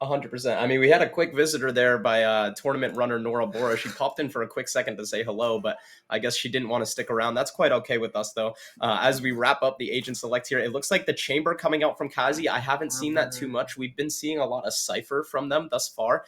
100%. I mean, we had a quick visitor there by tournament runner Nora Bora. She popped in for a quick second to say hello, but I guess she didn't want to stick around. That's quite okay with us, though. As we wrap up the agent select here, it looks like the chamber coming out from Kazi. I haven't seen that too much. We've been seeing a lot of Cypher from them thus far.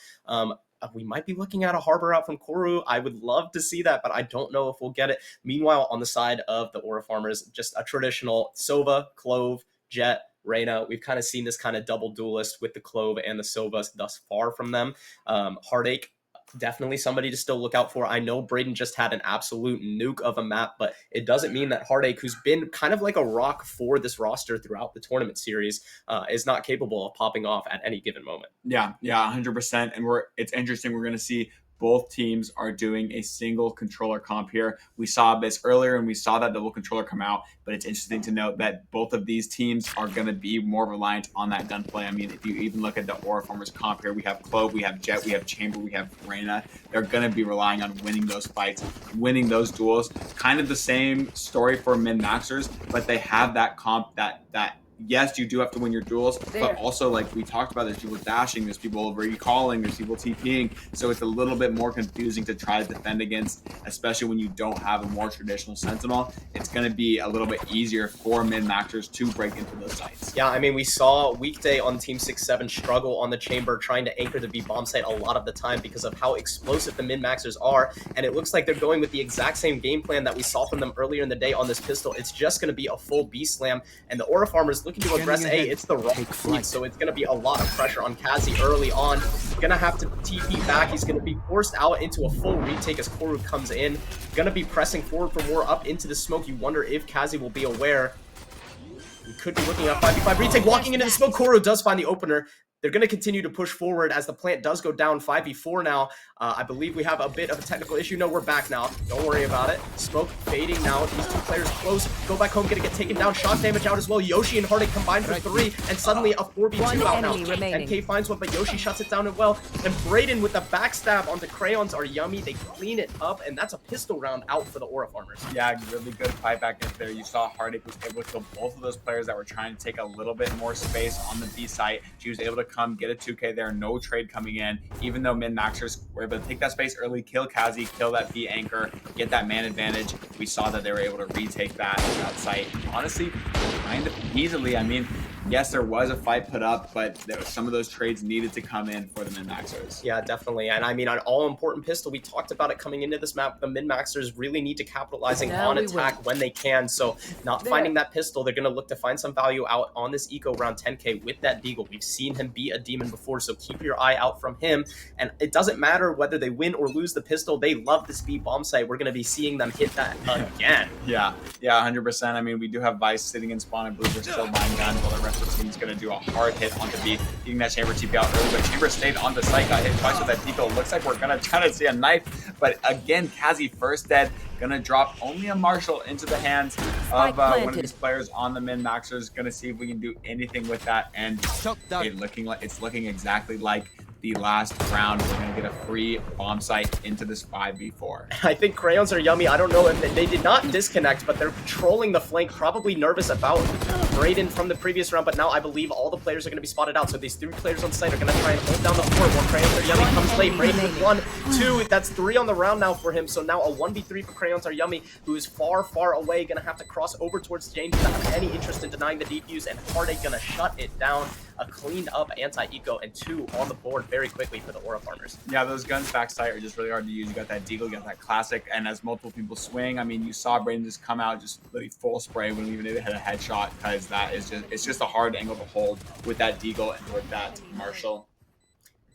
We might be looking at a Harbor out from Koru. I would love to see that, but I don't know if we'll get it. Meanwhile, on the side of the Aura Farmers, just a traditional Sova, Clove, Jet, Reyna. We've kind of seen this kind of double duelist with the Clove and the Sova thus far from them. Heartache, definitely somebody to still look out for. I know Braden just had an absolute nuke of a map, but it doesn't mean that Heartache, who's been kind of like a rock for this roster throughout the tournament series, is not capable of popping off at any given moment. Yeah, 100%. And it's interesting. We're going to see both teams are doing a single controller comp here. We saw this earlier and we saw that double controller come out, but it's interesting to note that both of these teams are going to be more reliant on that gunplay. I mean, if you even look at the Aura Farmers comp here, we have Clove, we have Jet, we have Chamber, we have Reyna. They're going to be relying on winning those fights, winning those duels. Kind of the same story for min-maxers, but they have that comp that yes, you do have to win your duels, but also, like we talked about, there's people dashing, there's people recalling, there's people TPing, so it's a little bit more confusing to try to defend against, especially when you don't have a more traditional sentinel. It's going to be a little bit easier for min-maxers to break into those sites. Yeah, I mean, we saw Weekday on Team 6-7 struggle on the chamber, trying to anchor the B bomb site a lot of the time because of how explosive the min-maxers are, and it looks like they're going with the exact same game plan that we saw from them earlier in the day on this pistol. It's just going to be a full B slam, and the Aura Farmers looking to aggress A. It's the wrong fleet, so it's going to be a lot of pressure on Kazi early on. Going to have to TP back. He's going to be forced out into a full retake as Koru comes in. Going to be pressing forward for more up into the smoke. You wonder if Kazi will be aware. We could be looking at 5v5 retake. Walking into the smoke, Koru does find the opener. They're going to continue to push forward as the plant does go down 5v4 now. I believe we have a bit of a technical issue. No, we're back now. Don't worry about it. Smoke fading now. These two players close. Go back home, gonna get taken down. Shock damage out as well. Yoshi and Heartache combined for 3, and suddenly a 4v2 out now. MK finds one, but Yoshi shuts it down as well. And Braden with the backstab onto Crayons are yummy. They clean it up, and that's a pistol round out for the Aura Farmers. Yeah, really good fight back in there. You saw Heartache was able to kill both of those players that were trying to take a little bit more space on the B site. She was able to come get a 2K there, no trade coming in, even though min-maxers were able to take that space early, kill Kazi, kill that B anchor, get that man advantage. We saw that they were able to retake that site, honestly, kind of easily. I mean, yes, there was a fight put up, but some of those trades needed to come in for the min-maxers. Yeah, definitely. And I mean, an all-important pistol, we talked about it coming into this map. The min-maxers really need to capitalizing on attack when they can. So not finding that pistol, they're going to look to find some value out on this eco around 10K with that Deagle. We've seen him be a demon before, so keep your eye out from him. And it doesn't matter whether they win or lose the pistol. They love this B bomb site. We're going to be seeing them hit that again. Yeah, 100%. I mean, we do have Vice sitting in spawn. I believe we're still buying gun while the rest of the team's going to do a hard hit onto B, getting that Chamber TP out early, but Chamber stayed on the site, got hit twice with that Deagle. Looks like we're going to try to see a knife, but again, Kazi first dead, going to drop only a Marshall into the hands of one of these players on the min-maxers. Going to see if we can do anything with that, and it's looking exactly like the last round. We're going to get a free bomb site into this 5v4. I think Crayons are yummy. I don't know if they did not disconnect, but they're patrolling the flank, probably nervous about Braden from the previous round, but now I believe all the players are going to be spotted out. So these 3 players on site are going to try and hold down the fort. While Crayons are yummy comes late. Braden with 1, 2. That's 3 on the round now for him. So now a 1v3 for Crayons are yummy, who is far, far away. Going to have to cross over towards Jane. Doesn't have any interest in denying the defuse, and Heartache going to shut it down. A cleaned up anti-eco and 2 on the board very quickly for the Aura Farmers. Yeah, those guns backside are just really hard to use. You got that Deagle, you got that classic, and as multiple people swing, I mean, you saw Braden just come out, just literally full spray when even if it had a headshot, because that is it's just a hard angle to hold with that Deagle and with that Marshall.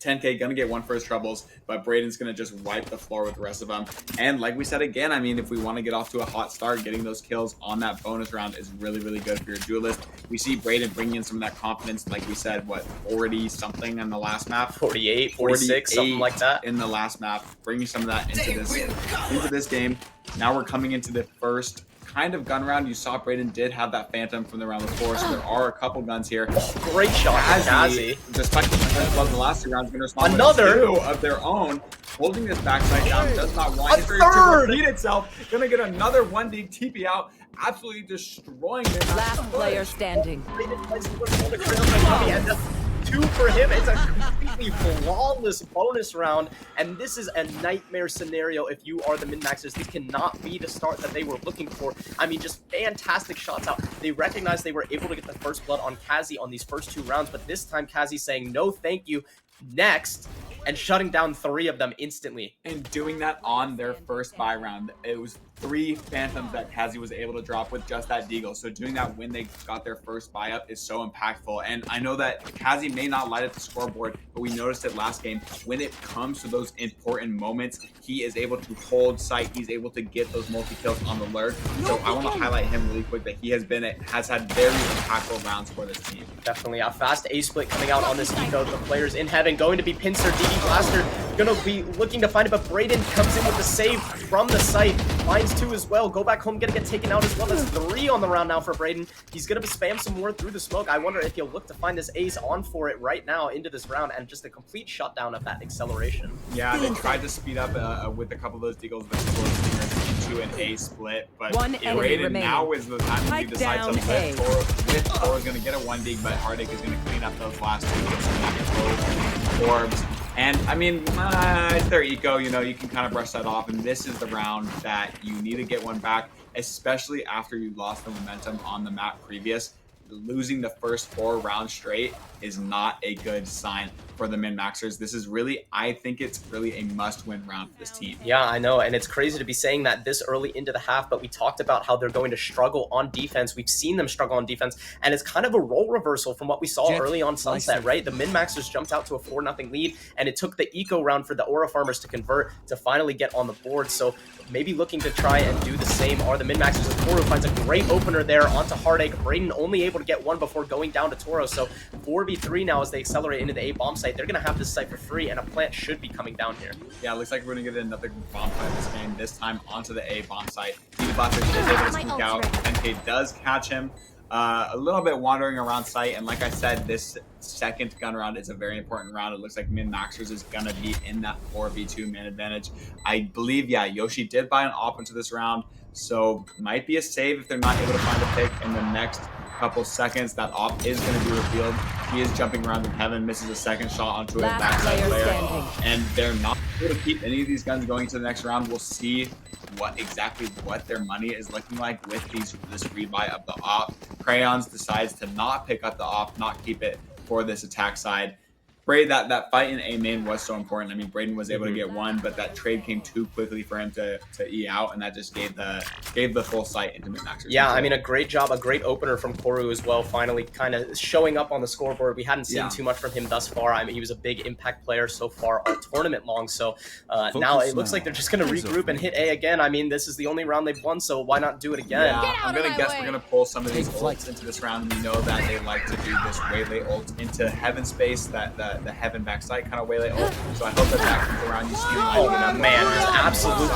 10K gonna get 1 first troubles, but Braden's gonna just wipe the floor with the rest of them. And like we said again, I mean, if we want to get off to a hot start, getting those kills on that bonus round is really, really good for your duelist. We see Braden bringing in some of that confidence, like we said, what, 40 something in the last map, 48, 46, something like that in the last map, bringing some of that into this game. Now we're coming into the first kind of gun round. You saw Braden did have that Phantom from the round before, so there are a couple guns here. Oh, great shot, Kazi. Despite the last 2 rounds, going to respond with 2 of their own. Holding this backside down, does not want it to repeat itself. Going to get another 1D TP out, absolutely destroying it. Last player standing. 2 for him. It's a complete absolutely flawless bonus round, and this is a nightmare scenario if you are the min-maxers. This cannot be the start that they were looking for. I mean, just fantastic shots out. They recognized they were able to get the first blood on Kazi on these first 2 rounds, but this time Kazi's saying, no thank you, next, and shutting down 3 of them instantly. And doing that on their first buy round. It was 3 Phantoms that Kazi was able to drop with just that Deagle. So doing that when they got their first buy up is so impactful. And I know that Kazi may not light up the scoreboard, but we noticed it last game. When it comes to those important moments, he is able to hold sight. He's able to get those multi-kills on the lurk. So I want to highlight him really quick that he has had very impactful rounds for this team. Definitely a fast A split coming out on this eco. The players in heaven going to be Pinsir, DD Blaster gonna be looking to find it, but Brayden comes in with the save from the site. Finds 2 as well. Go back home, gonna get taken out as well. That's 3 on the round now for Brayden. He's gonna spam some more through the smoke. I wonder if he'll look to find his ace on for it right now into this round, and just a complete shutdown of that acceleration. Yeah, they tried to speed up with a couple of those Deagles, but into an A split. But Brayden now is the time when he decides to let Toro's gonna get a 1 dig, but Heartache is gonna clean up those last 2 gets back to orbs. And I mean, it's their eco, you know, you can kind of brush that off. And this is the round that you need to get one back, especially after you lost the momentum on the map previous. Losing the first 4 rounds straight is not a good sign for the min-maxers. This is really, I think it's really a must-win round for this team. Yeah, I know, and it's crazy to be saying that this early into the half, but we talked about how they're going to struggle on defense. We've seen them struggle on defense, and it's kind of a role reversal from what we saw early on Sunset, right? The min-maxers jumped out to a 4-0 lead, and it took the eco round for the Aura farmers to convert to finally get on the board. So maybe looking to try and do the same are the min-maxers. And Toro finds a great opener there onto Heartache. Brayden only able to get 1 before going down to Toro. So 4v3 now as they accelerate into the A bomb site. They're going to have this site for free, and a plant should be coming down here. Yeah, it looks like we're going to get another bomb fight this game, this time onto the A bomb site. Blaster is able to sneak out. 10K does catch him. A little bit wandering around site, and like I said, this second gun round is a very important round. It looks like min-maxers is going to be in that 4v2 man advantage. I believe, yeah, Yoshi did buy an op into this round, so might be a save if they're not able to find a pick in the next couple seconds. That op is going to be revealed. He is jumping around in heaven, misses a second shot onto a backside player, and they're not able to keep any of these guns going to the next round. We'll see what their money is looking like with this rebuy of the op. Crayons decides to not pick up the op, not keep it for this attack side. That fight in A main was so important. I mean, Brayden was able to get 1, but that trade came too quickly for him to E out, and that just gave the full sight into min-maxers. Yeah, I mean, a great job, a great opener from Koru as well, finally kind of showing up on the scoreboard. We hadn't seen too much from him thus far. I mean, he was a big impact player so far all tournament long, so now it looks like they're just going to regroup and hit A again. I mean, this is the only round they've won, so why not do it again? Yeah, I'm going to guess we're going to pull some of these ults into this round. We know that they like to do this waylay ult into heaven space, the heaven backside kind of waylay ult. So I hope that comes around. You see man, just absolutely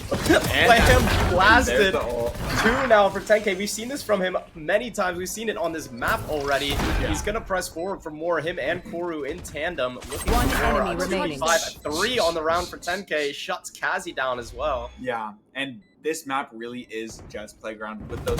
Slam blasted 2 now for 10K. We've seen this from him many times. We've seen it on this map already. He's gonna press forward for more. Him and Koru in tandem. Looking One for enemy a remaining. 3 on the round for 10K. Shuts Kazi down as well. Yeah, and this map really is Jet's playground with those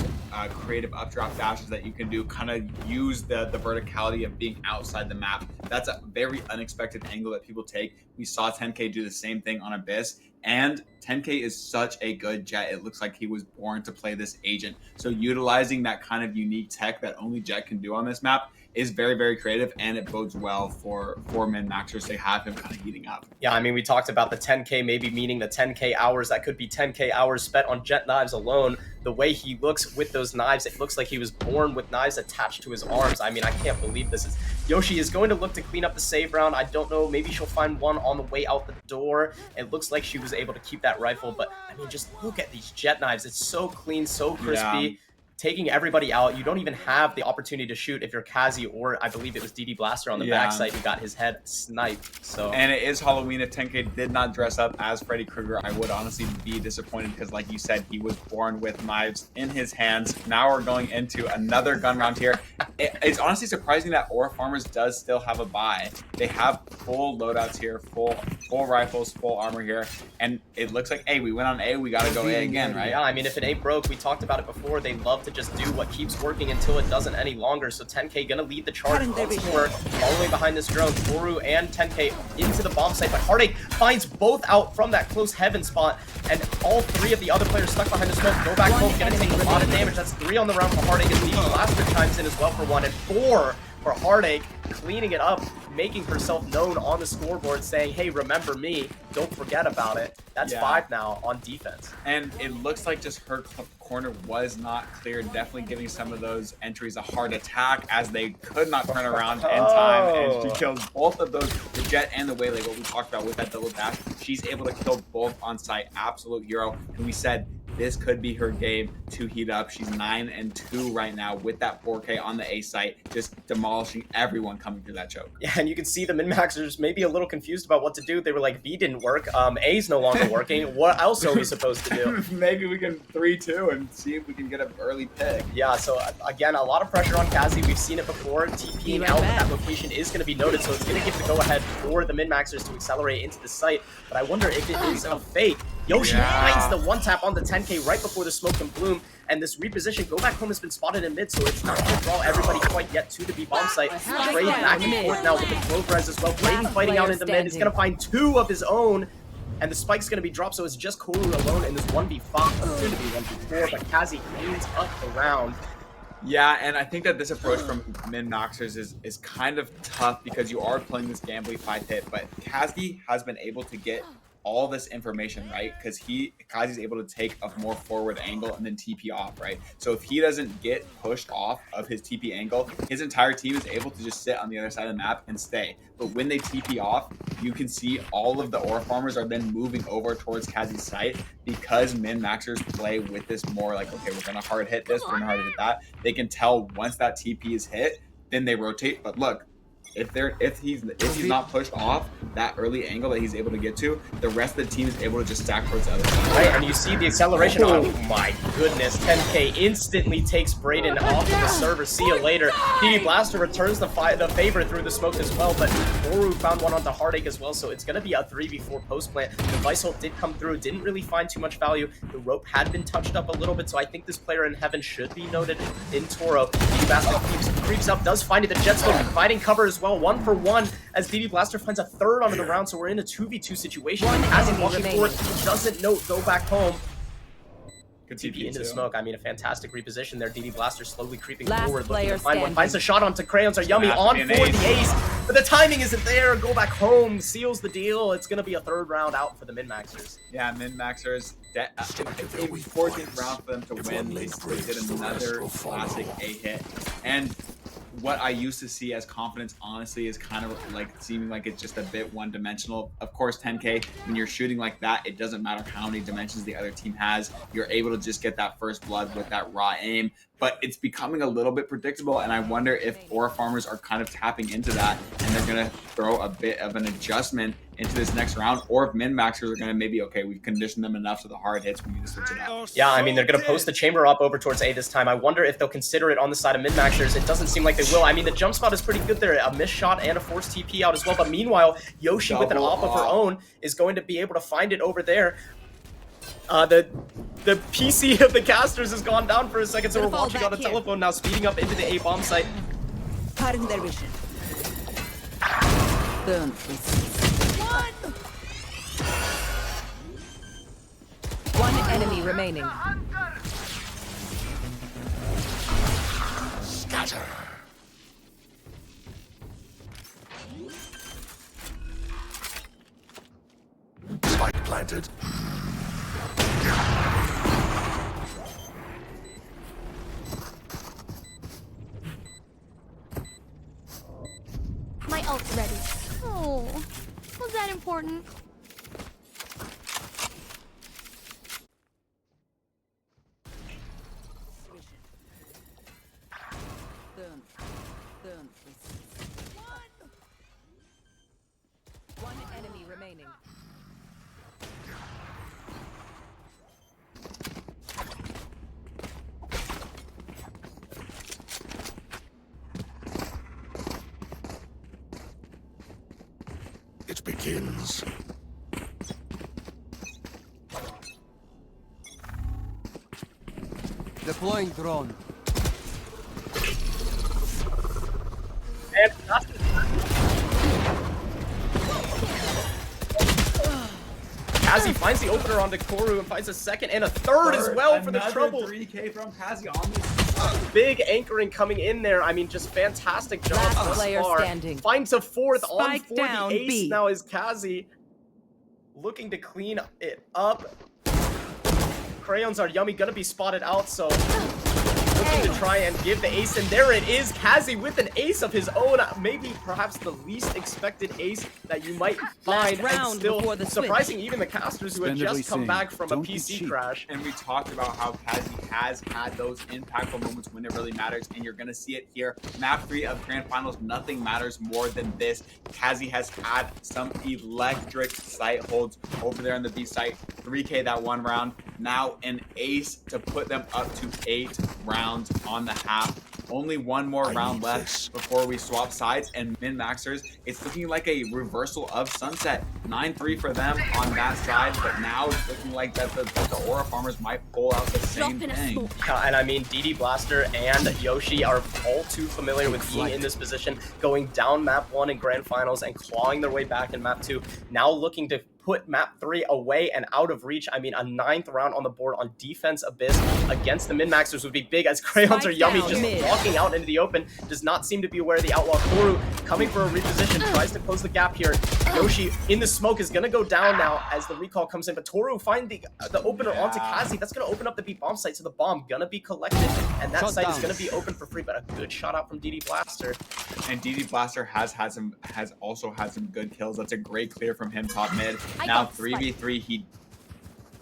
creative updraft dashes that you can do. Kind of use the verticality of being outside the map. That's a very unexpected angle that people take. We saw 10K do the same thing on Abyss. And 10K is such a good Jet. It looks like he was born to play this agent. So utilizing that kind of unique tech that only Jet can do on this map is very, very creative, and it bodes well for min-maxers. They have him kind of heating up. Yeah, I mean, we talked about the 10K maybe meaning the 10K hours. That could be 10K hours spent on Jet knives alone. The way he looks with those knives, it looks like he was born with knives attached to his arms. I mean, I can't believe this is... Yoshi is going to look to clean up the save round. I don't know, maybe she'll find one on the way out the door. It looks like she was able to keep that rifle, but I mean, just look at these Jet knives. It's so clean, so crispy. Yeah. Taking everybody out. You don't even have the opportunity to shoot if you're Kazi, or I believe it was DD Blaster on the backside who got his head sniped. So, and it is Halloween. If 10K did not dress up as Freddy Krueger, I would honestly be disappointed because, like you said, he was born with knives in his hands. Now we're going into another gun round here. it's honestly surprising that Aura Farmers does still have a buy. They have full loadouts here, full rifles, full armor here, and it looks like, hey, we went on A, we gotta go A again, right? Yeah, I mean, if it ain't broke, we talked about it before, they love to just do what keeps working until it doesn't any longer. So 10K gonna lead the charge once more, all the way behind this drone. Toru and 10K into the bomb site, but Heartache finds both out from that close heaven spot, and all three of the other players stuck behind the smoke. Go back home, gonna take a lot of damage. That's 3 on the round for Heartache, as the Blaster chimes in as well for 1, and 4 for Heartache, cleaning it up, making herself known on the scoreboard, saying, hey, remember me, don't forget about it. That's 5 now on defense. And it looks like just her corner was not clear, definitely giving some of those entries a hard attack, as they could not turn around in time, and she kills both of those, the Jet and the Waylay, what we talked about with that double dash. She's able to kill both on site, absolute hero, and we said this could be her game to heat up. She's 9-2 right now with that 4K on the A site, just demolishing everyone coming through that choke. Yeah, and you can see the min-maxers maybe a little confused about what to do. They were like, B didn't work, A's no longer working. What else are we supposed to do? Maybe we can 3-2 and see if we can get an early pick. Yeah, so again, a lot of pressure on Kazi. We've seen it before. TPing out that location is going to be noted, so it's going to give the go-ahead for the min-maxers to accelerate into the site. But I wonder if it is a fake. Yoshi finds the one-tap on the 10K right before the smoke can bloom, and this reposition, Go Back Home, has been spotted in mid, so it's not going to draw everybody quite yet to the B-bomb site. Trade back and forth now with the Clove Res as well. Bladen fighting out in the mid. It's going to find 2 of his own, and the spike's going to be dropped, so it's just Koru alone in this 1v5, soon to be 1v4, but Kazi cleans up the round. Yeah, and I think that this approach from min-maxers is kind of tough, because you are playing this gambly 5-hit, but Kazi has been able to get all this information, right? Because Kazi's able to take a more forward angle and then TP off, right? So if he doesn't get pushed off of his TP angle, his entire team is able to just sit on the other side of the map and stay. But when they TP off, you can see all of the Aura Farmers are then moving over towards Kazi's site, because min-maxers play with this more like, okay, we're gonna hard hit this, we're gonna hard hit that. They can tell once that TP is hit, then they rotate. But look, if he's not pushed off that early angle that he's able to get to, the rest of the team is able to just stack towards the other side. Right, and you see the acceleration. Oh my goodness, 10K instantly takes Brayden off of the server. See you later. DD Blaster returns the favor through the smoke as well, but Toru found one onto Heartache as well, so it's going to be a 3v4 post plant. The Vice ult did come through, didn't really find too much value. The rope had been touched up a little bit, so I think this player in heaven should be noted in Toro. DD Blaster creeps up, does find it. The Jet Smoke fighting cover as well. 1-for-1 as DD Blaster finds a 3rd onto the round, so we're in a 2v2 situation. As he walking forward, doesn't note Go Back Home. Good TP into the smoke. I mean, a fantastic reposition there. DD Blaster slowly creeping forward, looking to find one. Finds a shot onto Crayons. Are Yummy on for the ace, but the timing isn't there. Go Back Home seals the deal. It's going to be a 3rd round out for the min-maxers. Yeah, min-maxers. In 14th round for them to win, they did another classic A-hit. And what I used to see as confidence, honestly, is kind of like seeming like it's just a bit one-dimensional. Of course, 10K, when you're shooting like that, it doesn't matter how many dimensions the other team has. You're able to just get that first blood with that raw aim. But it's becoming a little bit predictable, and I wonder if Aura Farmers are kind of tapping into that, and they're going to throw a bit of an adjustment into this next round, or if min-maxers are going to maybe, okay, we've conditioned them enough to the hard hits, we need to switch it up. Yeah, I mean, they're going to post the chamber up over towards A this time. I wonder if they'll consider it on the side of min-maxers. It doesn't seem like they will. I mean, the jump spot is pretty good there. A missed shot and a forced TP out as well, but meanwhile, Yoshi with an op of her own is going to be able to find it over there. The PC of the casters has gone down for a second, so we're watching on the telephone now, speeding up into the A bomb site. Cutting their vision. Boom. One enemy remaining. Scatter. Spike planted. My ult's ready. Oh, was that important? Boom. Boom. One enemy remaining. begins. Deploying drone. And Kazi finds the opener onto Koru and finds a second and a third as well for the trouble. 3K from Kazi on this. Big anchoring coming in there. I mean, just fantastic job Last thus player far. standing. Finds a fourth on Spike for down, the ace. B. Now is Kazi looking to clean it up. Crayons are yummy, gonna be spotted out, so looking to try and give the ace, and there it is, Kazi with an ace of his own, maybe perhaps the least expected ace that you might find, and round still before the surprising even the casters who had Splendidly just come seen. back from a Don't be PC cheap. crash. And we talked about how Kazi has had those impactful moments when it really matters, and you're going to see it here. Map 3 of Grand Finals, nothing matters more than this. Kazi has had some electric site holds over there on the B site. 3K that one round. Now an ace to put them up to 8 rounds on the half. Only one more I round need left this. before we swap sides, and min-maxers, it's looking like a reversal of Sunset. 9-3 for them on that side, but now it's looking like that the Aura Farmers might pull out the same thing. Yeah, and I mean, DD Blaster and Yoshi are all too familiar with being in this position, going down map 1 in Grand Finals and clawing their way back in map 2. Now looking to put map 3 away and out of reach. I mean, a 9th round on the board on Defense Abyss against the min-maxers would be big, as Crayons Spike are yummy, down just mid. walking out into the open. Does not seem to be aware of the Outlaw. Koru coming for a reposition, tries to close the gap here. Yoshi in the smoke is gonna go down now as the recall comes in, but Toru find the opener onto Kazi. That's gonna open up the B bomb site, so the bomb gonna be collected, and that Shut site is down. gonna be open for free, but a good shot out from DD Blaster. And DD Blaster has also had some good kills. That's a great clear from him top mid. I Now got the 3v3,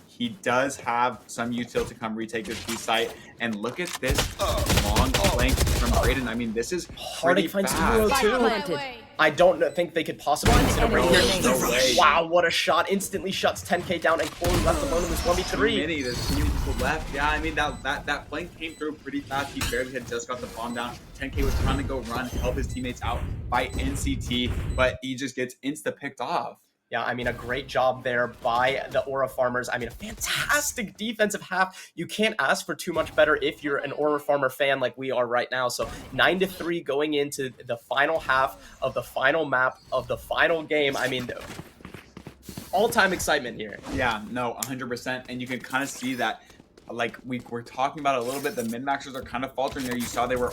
he does have some utility to come retake this B site. And look at this long flank from Brayden. I mean, this is pretty Heartache finds fast. Hero Spike too. planted. I don't think they could possibly One consider enemy breaking remaining. No way. Wow, what a shot. Instantly shuts 10k down, and Koru left alone in this Too 1v3. many. There's too many people left. Yeah, I mean, that flank came through pretty fast. He barely had just got the bomb down. 10k was trying to go run, help his teammates out by NCT, but he just gets insta-picked off. Yeah, I mean, a great job there by the Aura Farmers. I mean, a fantastic defensive half. You can't ask for too much better if you're an Aura Farmer fan like we are right now. So 9-3 going into the final half of the final map of the final game. I mean, all-time excitement here. Yeah, no, 100%. And you can kind of see that, like we were talking about a little bit, the min-maxers are kind of faltering there. You saw they were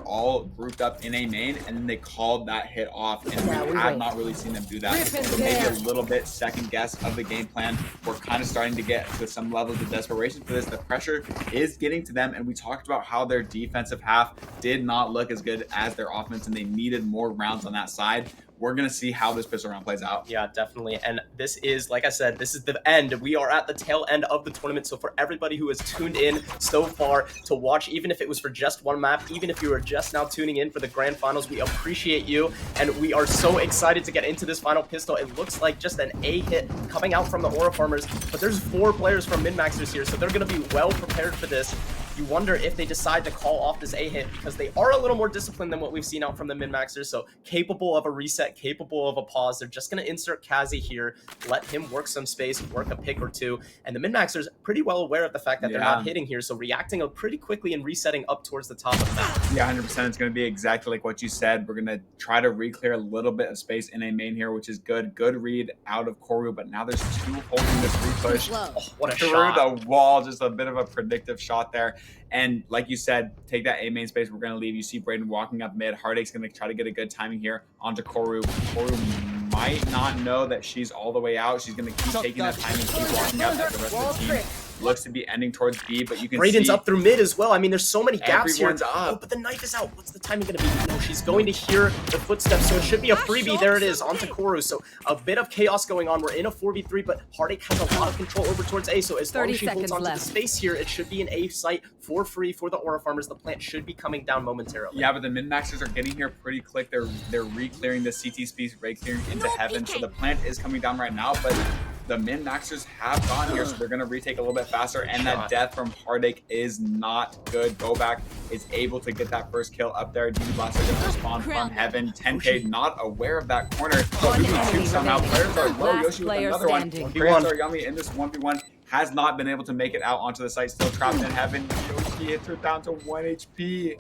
all grouped up in a main, and then they called that hit off, and we have not really seen them do that. So maybe a little bit second guess of the game plan. We're kind of starting to get to some levels of desperation for this. The pressure is getting to them, and we talked about how their defensive half did not look as good as their offense, and they needed more rounds on that side. We're going to see how this pistol round plays out. Yeah, definitely. And this is, like I said, this is the end. We are at the tail end of the tournament. So for everybody who has tuned in so far to watch, even if it was for just one map, even if you are just now tuning in for the grand finals, we appreciate you. And we are so excited to get into this final pistol. It looks like just an A hit coming out from the Aura Farmers, but there's 4 players from min-maxers here, so they're going to be well prepared for this. You wonder if they decide to call off this A hit, because they are a little more disciplined than what we've seen out from the min-maxers, so capable of a reset, capable of a pause. They're just going to insert Kazi here, let him work some space, work a pick or two, and the min-maxers pretty well aware of the fact that they're not hitting here, so reacting pretty quickly and resetting up towards the top of the map. Yeah, 100%. It's going to be exactly like what you said. We're going to try to re-clear a little bit of space in a main here, which is good. Good read out of Koru, but now there's 2 holding this re-push. Oh, what a Through shot. the wall, just a bit of a predictive shot there. And like you said, take that A main space. We're going to leave. You see Brayden walking up mid. Heartache's going to try to get a good timing here onto Koru. Koru might not know that she's all the way out. She's going to keep taking that time and keep walking up as the rest of the team looks to be ending towards B, but you can Brayden's see up through mid as well. I mean, there's so many gaps here. everyone's up. Oh, but the knife is out. What's the timing going to be? No, she's going to hear the footsteps, so it should be a freebie. There it is, onto Koru. So a bit of chaos going on. We're in a 4v3, but Heartache has a lot of control over towards A, so as long 30 as she holds seconds onto the left. space here, it should be an A site for free for the Aura Farmers. The plant should be coming down momentarily. Yeah, but the min-maxers are getting here pretty quick. They're re-clearing the CT space, re-clearing into heaven. So the plant is coming down right now, but the min-maxers have gone here, so they're going to retake a little bit faster, and that death from Heartache is not good. Go back is able to get that first kill up there. DD Blaster going to respond from heaven. 10K not aware of that corner. So One we can enemy shoot somehow. remaining. Players are low. Last Yoshi with player another standing. one. Players are yummy in this 1v1. Has not been able to make it out onto the site. Still trapped in heaven. Yoshi hits her down to 1 HP.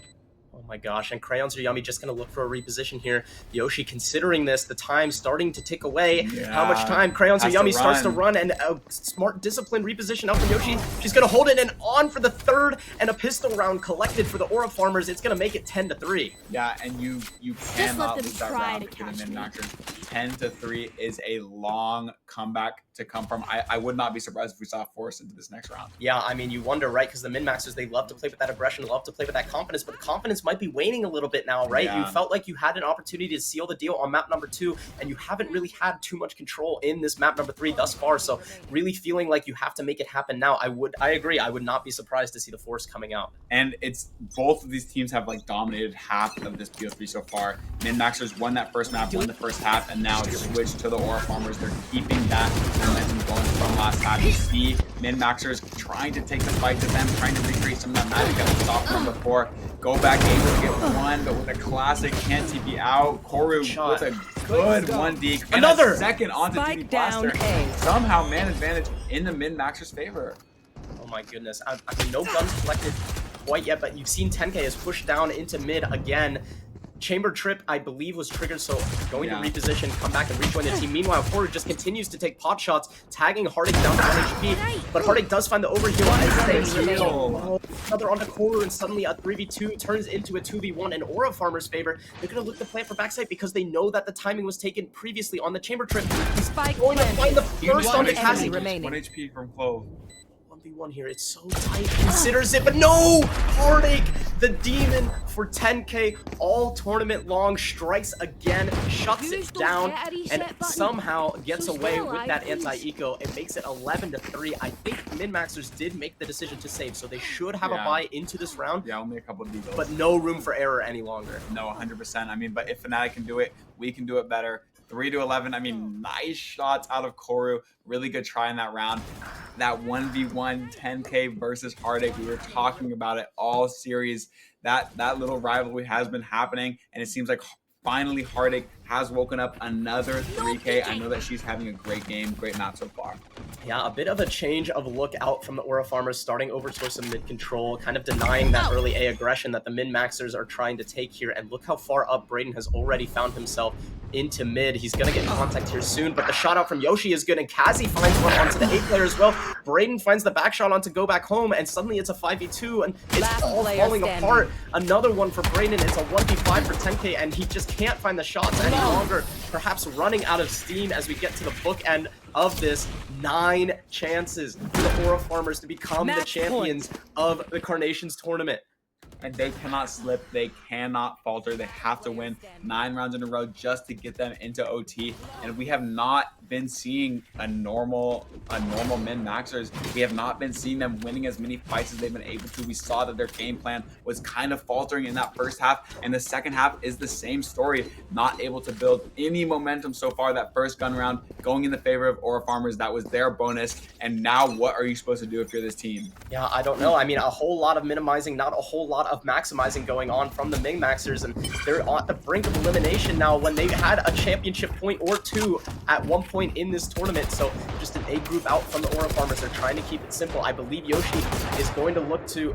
Oh my gosh, and Crayons are Yummy just going to look for a reposition here. Yoshi considering this, the time starting to tick away. Yeah, How much time? Crayons are Yummy starts to run, and a smart, disciplined reposition out from Yoshi. She's going to hold it and on for the third, and a pistol round collected for the Aura Farmers. It's going to make it 10-3. Yeah, and you cannot let them lose that try round to if you're the catch me. min-maxers. 10-3 is a long comeback to come from. I would not be surprised if we saw Force into this next round. Yeah, I mean, you wonder, right? Because the min-maxers, they love to play with that aggression, love to play with that confidence, but the confidence might be waning a little bit now, right? Yeah. You felt like you had an opportunity to seal the deal on map number 2, and you haven't really had too much control in this map number 3 thus far, so really feeling like you have to make it happen now. I agree. I would not be surprised to see the Force coming out. And it's both of these teams have like dominated half of this BO3 so far. Min-maxers won that first map, won the first half, and now switched to the Aura Farmers. They're keeping that momentum going from last half. You see Min-maxers trying to take the fight to them, trying to recreate some of that magic that we saw from before. Go back, able to get one, but with a classic, can't TP out. Koru with a good 1D. And Another! a second onto Spike DD down Blaster. A. Somehow man advantage in the Min-maxers' favor. Oh my goodness. I mean, no guns collected quite yet, but you've seen 10K is pushed down into mid again. Chamber trip, I believe, was triggered, so going to reposition, come back and rejoin the team. Meanwhile, Koru just continues to take pot shots, tagging Heartache down to 1 HP, but Heartache does find the overheal and stays here. Another onto Koru, and suddenly a 3v2 turns into a 2v1 in Aura Farmer's favor. They're going to look to play it for backside because they know that the timing was taken previously on the Chamber trip. He's Spike going to find the planted. first One onto enemy Cassie. remaining. 1 HP from Clove. 1v1 here, it's so tight. Considers it, but no! Heartache, the demon for 10K, all tournament long, strikes again, shuts it down, and somehow gets away with that anti-eco. It makes it 11-3. I think min-maxers did make the decision to save, so they should have a buy into this round. Yeah, only a couple of deagles. But no room for error any longer. No, 100%. I mean, but if Fnatic can do it, we can do it better. 3-11. I mean, nice shots out of Koru. Really good try in that round. That 1v1 10K versus Heartache, we were talking about it all series. That little rivalry has been happening, and it seems like finally Heartache has woken up another 3K. I know that she's having a great game, great map so far. Yeah, a bit of a change of look out from the Aura Farmers, starting over towards some mid control, kind of denying that early A aggression that the min-maxers are trying to take here. And look how far up Brayden has already found himself into mid. He's going to get in contact here soon, but the shot out from Yoshi is good, and Kazi finds one onto the A player as well. Brayden finds the back shot onto Go Back Home, and suddenly it's a 5v2, and it's all falling apart. Another one for Brayden. It's a 1v5 for 10K, and he just can't find the shots any longer. Perhaps running out of steam as we get to the bookend of this. 9 chances for the Aura Farmers to become the champions of the Carnations tournament. And they cannot slip, they cannot falter, they have to win 9 rounds in a row just to get them into OT. And we have not been seeing a normal min-maxers. We have not been seeing them winning as many fights as they've been able to. We saw that their game plan was kind of faltering in that first half, and the second half is the same story. Not able to build any momentum so far. That first gun round going in the favor of Aura Farmers, that was their bonus. And now what are you supposed to do if you're this team? Yeah, I don't know. I mean, a whole lot of minimizing, not a whole lot of maximizing going on from the min-maxers, and they're on the brink of elimination now when they had a championship point or 2 at one point in this tournament. So just an A group out from the Aura Farmers. They're trying to keep it simple. I believe Yoshi is going to look to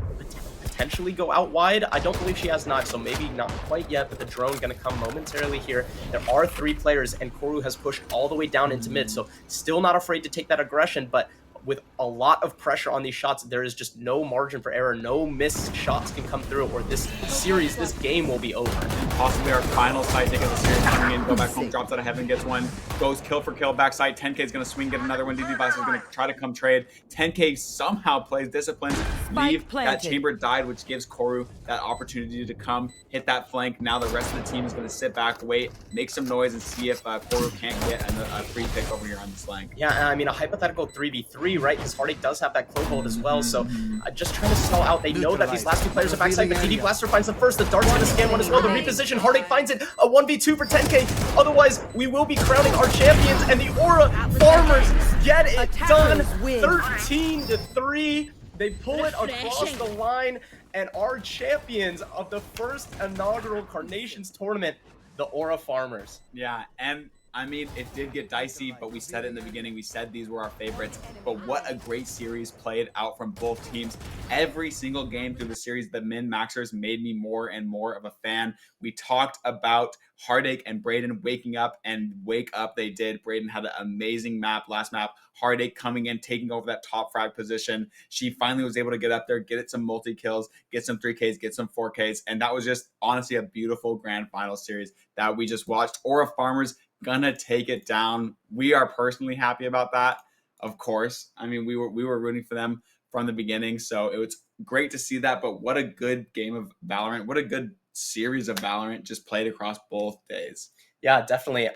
potentially go out wide. I don't believe she has knives, so maybe not quite yet, but the drone going to come momentarily here. There are 3 players, and Koru has pushed all the way down into mid, so still not afraid to take that aggression, but with a lot of pressure on these shots, there is just no margin for error. No missed shots can come through, or this series, this game will be over. Possibly our final side take of the series coming in. Go Back Home, drops out of heaven, gets one, goes kill for kill backside. 10K is going to swing, get another one. DD Blast is going to try to come trade. 10K somehow plays disciplines, leave that planted. chamber died, which gives Koru that opportunity to come hit that flank. Now the rest of the team is going to sit back, wait, make some noise, and see if Koru can't get a free pick over here on this flank. Yeah, and I mean, a hypothetical 3v3, right? Because Heartache does have that cloak hold as well, so Mhm. just trying to stall out. They know that these last two players are backside, but TD Blaster finds them first. The Dart's going to scan one as well. The reposition, Heartache finds it. A 1v2 for 10k. Otherwise, we will be crowning our champions, and the Aura Farmers get it done. Attackers win. 13-3. They pull it across the line, and our champions of the first inaugural Carnations tournament, the Aura Farmers. Yeah, and I mean, it did get dicey, but we said it in the beginning. We said these were our favorites. But what a great series played out from both teams. Every single game through the series, the min-maxers made me more and more of a fan. We talked about Heartache and Brayden waking up, and wake up they did. Brayden had an amazing map, last map. Heartache coming in, taking over that top frag position. She finally was able to get up there, get it some multi-kills, get some 3Ks, get some 4Ks. And that was just honestly a beautiful grand final series that we just watched. Aura Farmers gonna take it down. We are personally happy about that, of course. I mean, we were rooting for them from the beginning, so it was great to see that. But what a good game of Valorant! What a good series of Valorant just played across both days. Yeah, definitely.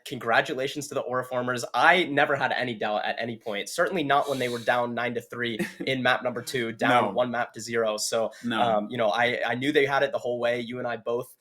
Congratulations to the Aura Farmers. I never had any doubt at any point. Certainly not when they were down 9-3 in map number 2, down No. 1 map to 0. So, No. you know, I knew they had it the whole way. You and I both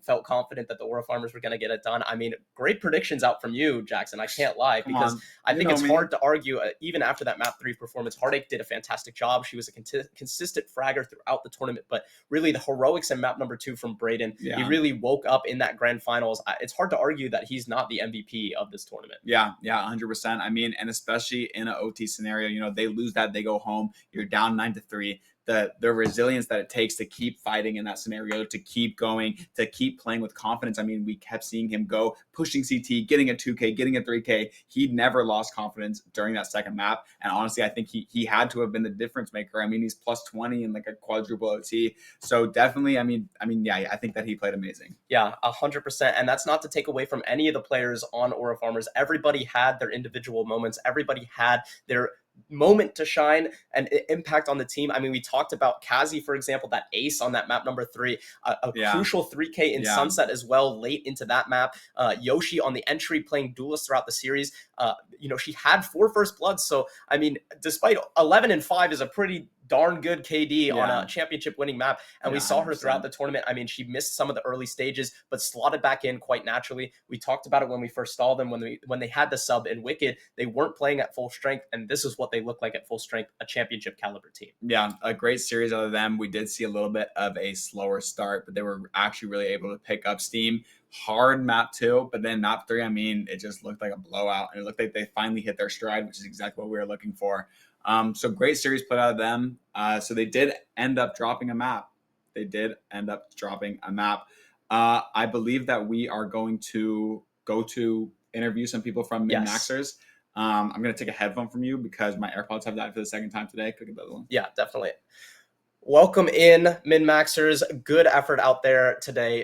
felt confident that the Aura Farmers were going to get it done. I mean, great predictions out from you, Jackson. I can't lie, Come because on. I You think know it's me. hard to argue, even after that map 3 performance. Heartache did a fantastic job. She was a consistent fragger throughout the tournament, but really the heroics in map number 2 from Brayden, he Yeah. really woke up in that grand finals. It's hard to argue that he's not the MVP of this tournament. Yeah, 100%. I mean, and especially in an OT scenario, you know, they lose that, they go home. You're down 9-3. The resilience that it takes to keep fighting in that scenario, to keep going, to keep playing with confidence. I mean, we kept seeing him go, pushing CT, getting a 2K, getting a 3K. He never lost confidence during that second map. And honestly, I think he had to have been the difference maker. I mean, he's plus 20 in like a quadruple OT. So definitely, I mean, yeah, I think that he played amazing. Yeah, 100%. And that's not to take away from any of the players on Aura Farmers. Everybody had their individual moments. Everybody had their moment to shine and impact on the team. I mean, we talked about Kazi, for example, that ace on that map number 3, a Yeah. crucial 3K in Yeah. Sunset as well, late into that map. Yoshi on the entry playing duelist throughout the series. You know, she had 4 first bloods. So, I mean, despite 11-5 is a pretty darn good KD on Yeah. a championship winning map. And we Yeah, saw her 100%. throughout the tournament. I mean, she missed some of the early stages, but slotted back in quite naturally. We talked about it when we first saw them, when they had the sub in Wicked. They weren't playing at full strength, and this is what they look like at full strength, a championship caliber team. Yeah, a great series out of them. We did see a little bit of a slower start, but they were actually really able to pick up steam. Hard map 2, but then map 3, I mean, it just looked like a blowout. And it looked like they finally hit their stride, which is exactly what we were looking for. So great series put out of them. So they did end up dropping a map. I believe that we are going to go to interview some people from Yes. Min-Maxers. I'm going to take a headphone from you because my AirPods have died for the second time today. Could get the other one. Yeah, definitely. Welcome in, Min-Maxers. Good effort out there today.